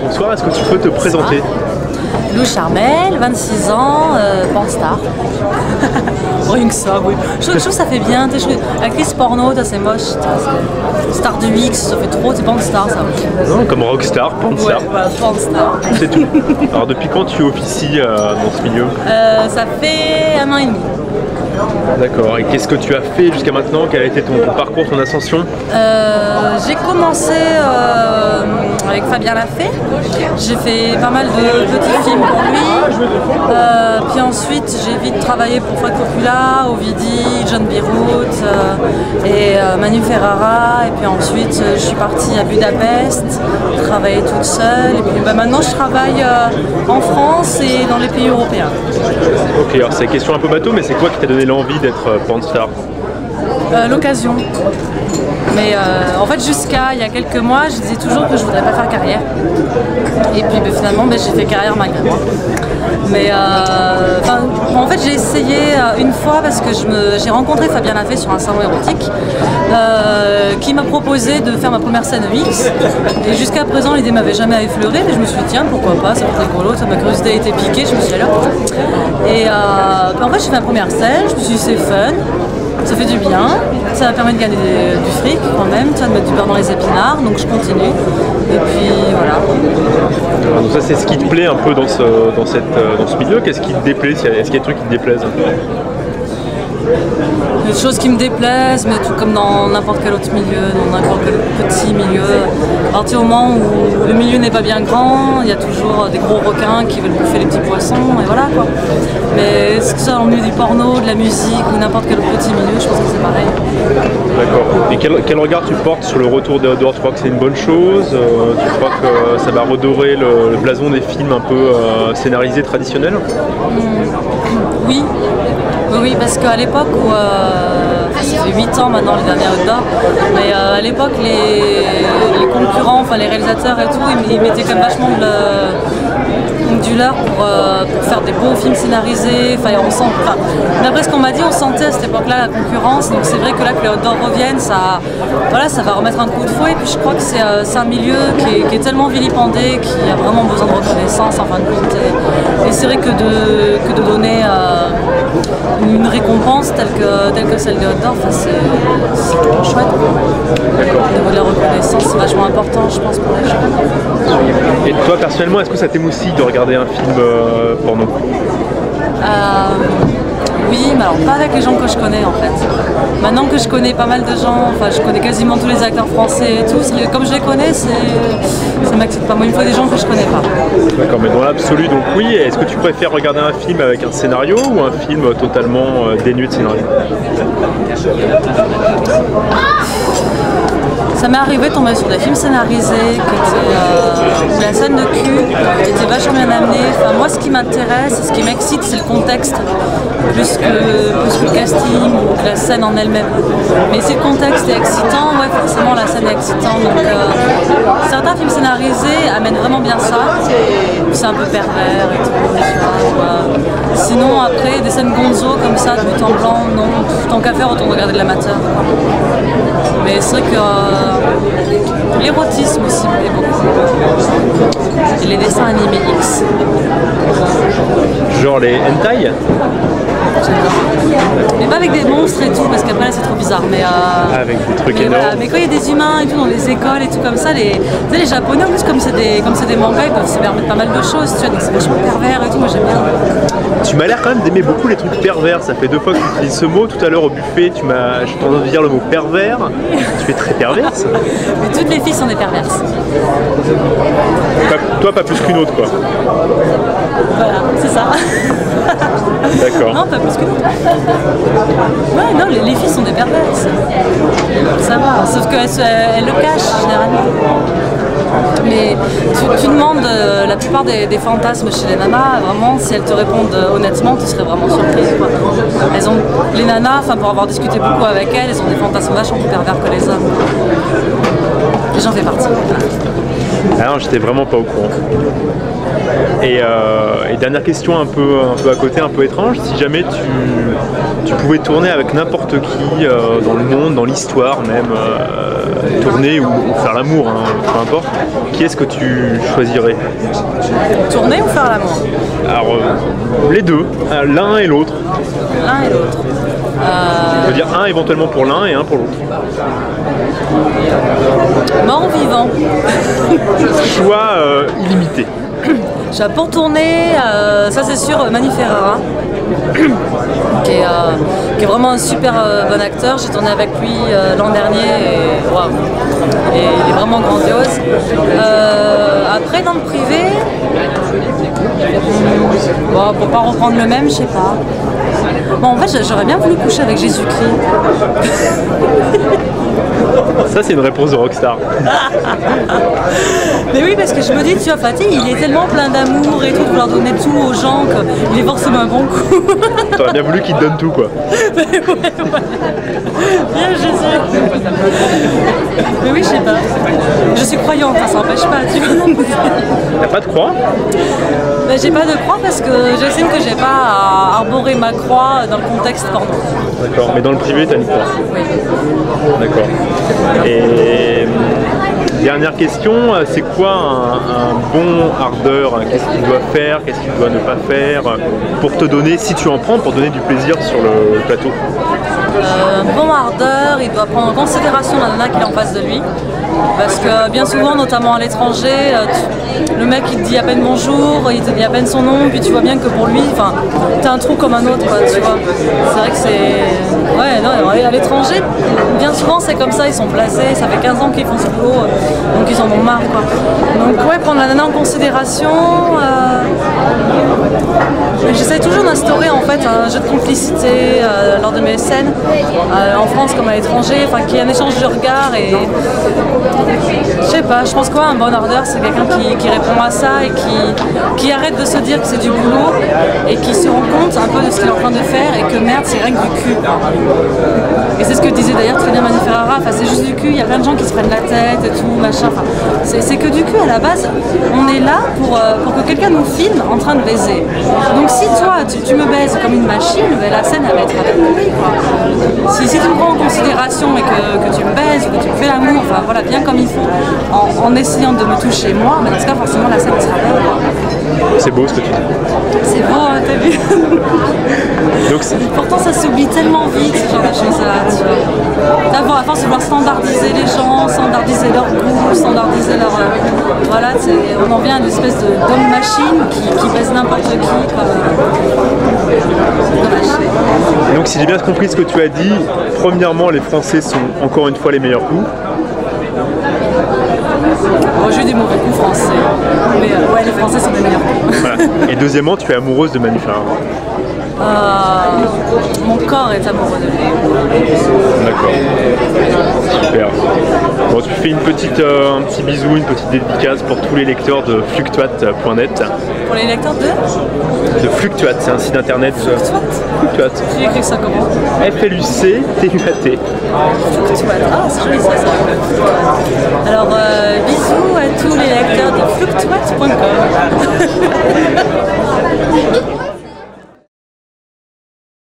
bonsoir, est-ce que tu peux te présenter? Lou Charmel, 26 ans, pornstar. Rien que ça, oui. Je trouve que ça fait bien. Actrice porno, c'est moche. Star du X, ça fait trop, c'est pornstar ça. Non, comme rockstar, pornstar. Ouais, voilà, pornstar. C'est tout. Alors depuis quand tu officies dans ce milieu? Ça fait 1 an et demi. D'accord, et qu'est-ce que tu as fait jusqu'à maintenant? Quel a été ton parcours, ton ascension? J'ai commencé avec Fabien Lafay. J'ai fait pas mal de petits films pour lui. Puis ensuite, j'ai vite travaillé pour Fred Coppola, Ovidie, John Beirut et Manu Ferrara. Et puis ensuite, je suis partie à Budapest, travailler toute seule. Et puis maintenant, je travaille en France et dans les pays européens. Ok, alors c'est une question un peu bateau, mais c'est quoi qui t'a donné l'envie d'être pornstar? L'occasion. Mais en fait, jusqu'à il y a quelques mois, je disais toujours que je voudrais pas faire carrière. Et puis finalement, j'ai fait carrière malgré moi. Mais en fait, j'ai essayé une fois parce que j'ai rencontré Fabien Lafay sur un salon érotique qui m'a proposé de faire ma première scène X. Et jusqu'à présent, l'idée m'avait jamais effleuré, mais je me suis dit, tiens, pourquoi pas, ça peut être rigolo, ma curiosité a été piquée, je me suis dit alors. Et en fait, j'ai fait ma première scène, je me suis dit, c'est fun. Ça fait du bien, ça m'a permis de gagner du fric quand même, de mettre du beurre dans les épinards, donc je continue. Et puis voilà. Donc ça c'est ce qui te plaît un peu dans ce milieu, qu'est-ce qui te déplaît? Est-ce qu'il y a des trucs qui te déplaisent? Des choses qui me déplaisent, mais tout comme dans n'importe quel autre milieu, dans n'importe quel petit milieu. À partir du moment où le milieu n'est pas bien grand, il y a toujours des gros requins qui veulent bouffer les petits poissons, et voilà quoi. Mais que ce soit dans le milieu du porno, de la musique ou n'importe quel petit milieu, je pense que c'est pareil. D'accord. Et quel regard tu portes sur le retour des outdoors? Tu crois que c'est une bonne chose? Tu crois que ça va redorer le blason des films un peu scénarisés traditionnels? Oui. Oui, parce qu'à l'époque où, ça fait 8 ans maintenant le dernier outdoor, mais à l'époque les concurrents, enfin les réalisateurs et tout, ils mettaient quand même vachement du leur pour faire des beaux films scénarisés. D'après ce qu'on m'a dit, on sentait à cette époque-là la concurrence, donc c'est vrai que là que les outdoors reviennent, ça va remettre un coup de fouet. Et puis je crois que c'est un milieu qui est tellement vilipendé, qui a vraiment besoin de reconnaissance en fin de compte. Et c'est vrai que de donner une récompense telle que celle des outdoors, c'est chouette. D'accord. Au niveau de la reconnaissance, c'est vachement important, je pense, pour les gens. Et toi, personnellement, est-ce que ça t'émoustille de regarder un film porno? Oui, mais alors pas avec les gens que je connais en fait. Maintenant que je connais pas mal de gens, enfin je connais quasiment tous les acteurs français et tout, comme je les connais, ça m'excite pas. Moi, il me faut des gens que je connais pas. D'accord, mais dans l'absolu, donc oui, est-ce que tu préfères regarder un film avec un scénario ou un film totalement dénué de scénario? Ça m'est arrivé de tomber sur des films scénarisés où la scène de cul était vachement bien amenée. Enfin, moi, ce qui m'intéresse, ce qui m'excite, c'est le contexte, plus que le casting ou que la scène en elle-même. Mais si le contexte est excitant, ouais, forcément la scène est excitante. Donc, certains films scénarisés amènent vraiment bien ça. C'est un peu pervers et tout. Sinon, après, des scènes gonzo comme ça, de but en blanc, non. Tant qu'à faire, autant regarder de l'amateur. Mais c'est vrai que l'érotisme aussi me plaît beaucoup. Et les dessins animés X. Genre les hentai? Mais pas avec des monstres et tout, parce qu'après là c'est trop bizarre. Mais, avec des trucs énormes. Voilà. Mais quand il y a des humains et tout dans les écoles et tout comme ça, les Japonais en plus comme c'est des mangas, ils peuvent se permettre pas mal de choses, tu vois, donc c'est vachement pervers et tout, moi j'aime bien. Tu m'as l'air quand même d'aimer beaucoup les trucs pervers, ça fait 2 fois que tu utilises ce mot, tout à l'heure au buffet, j'ai tendance à dire le mot pervers, tu es très perverse. Mais toutes les filles sont des perverses. Toi pas plus qu'une autre quoi. Voilà, c'est ça. D'accord. Non, pas plus qu'une autre. Ouais, non, les filles sont des perverses. Ça va, sauf qu'elles le cachent généralement. Mais tu demandes la plupart des fantasmes chez les nanas, vraiment, si elles te répondent honnêtement, tu serais vraiment surprise, quoi. Les nanas, pour avoir discuté beaucoup avec elles, elles ont des fantasmes vachement plus pervers que les hommes. Et j'en fais partie. Alors, j'étais vraiment pas au courant. Et dernière question un peu à côté, un peu étrange, si jamais tu pouvais tourner avec n'importe qui dans le monde, dans l'histoire même, tourner ou faire l'amour, hein, peu importe, qui est-ce que tu choisirais? Tourner ou faire l'amour? Alors, les deux, l'un et l'autre. L'un et l'autre. Je veux dire un éventuellement pour l'un et un pour l'autre. Mort ou vivant? Choix illimité. Pour tourner, ça c'est sûr, Manu Ferrara, qui est vraiment un super bon acteur. J'ai tourné avec lui l'an dernier et waouh, et il est vraiment grandiose. Après, dans le privé, bon, pour pas reprendre le même, je sais pas. Bon, en fait, j'aurais bien voulu coucher avec Jésus-Christ. Ça, c'est une réponse de rockstar. Mais oui, parce que je me dis, tu vois, Fatih, il est tellement plein d'amour et tout, de vouloir donner tout aux gens qu'il est forcément un bon coup. T'aurais bien voulu qu'il te donne tout, quoi. Mais ouais. Bien Jésus. Mais oui, je sais pas. Je suis croyante, ça n'empêche pas, tu vois. T'as pas de croix? Ben, j'ai pas de croix parce que j'estime que j'ai pas à arborer ma croix dans le contexte porno. D'accord, mais dans le privé, t'as une croix. Oui. D'accord. Et dernière question, c'est quoi un bon ardeur? Qu'est-ce qu'il doit faire? Qu'est-ce qu'il doit ne pas faire pour te donner, si tu en prends, pour donner du plaisir sur le plateau? Un bon ardeur, il doit prendre en considération la nana qu'il est en face de lui. Parce que bien souvent, notamment à l'étranger, le mec il te dit à peine bonjour, il te dit à peine son nom, puis tu vois bien que pour lui, t'as un trou comme un autre, quoi, tu vois. C'est vrai que c'est... Ouais, non, à l'étranger, bien souvent c'est comme ça, ils sont placés, ça fait 15 ans qu'ils font ce boulot, donc ils en ont marre, quoi. Donc ouais, prendre la nana en considération... J'essaie toujours d'instaurer en fait un jeu de complicité lors de mes scènes, en France comme à l'étranger, qu'il y ait un échange de regards et je sais pas, je pense qu'un bon ardeur c'est quelqu'un qui répond à ça et qui arrête de se dire que c'est du boulot et qui se rend compte un peu de ce qu'il est en train de faire et que merde c'est rien que du cul. Et c'est ce que disait d'ailleurs très bien Manu Ferrara, c'est juste du cul, il y a plein de gens qui se prennent la tête et tout, machin, c'est que du cul à la base, on est là pour que quelqu'un nous filme en train de baiser. Donc si toi tu me baises comme une machine, ben, la scène elle va être avec lui, quoi. Si tu me prends en considération et que tu me baises, que tu me fais l'amour, voilà, bien comme il faut, en essayant de me toucher moi, mais dans ce cas forcément la scène sera belle, quoi. C'est beau ce que tu dis. C'est beau, hein, t'as vu? Donc, pourtant ça s'oublie tellement vite ce genre de choses-là, tu vois. D'abord à force de vouloir standardiser les gens, standardiser leur goût, standardiser leur... voilà, on en vient à une espèce d'homme-machine qui baise n'importe qui, quoi. C'est dommage. Donc si j'ai bien compris ce que tu as dit, premièrement les Français sont encore une fois les meilleurs coups. Bon, j'ai eu des mauvais coups français, mais ouais, les Français sont les meilleurs coups. Voilà. Et deuxièmement, tu es amoureuse de Manu Ferrara. Mon corps est amoureux de lui. D'accord. Super. Bon, tu fais un petit bisou, une petite dédicace pour tous les lecteurs de fluctuate.net. Pour les lecteurs de Fluctuate, c'est un site internet. Fluctuate. Tu écris ça comment? F-L-U-C-T-U-A-T. Fluctuate. Ah, c'est joli ça. Alors, bisous à tous les lecteurs de fluctuate.com.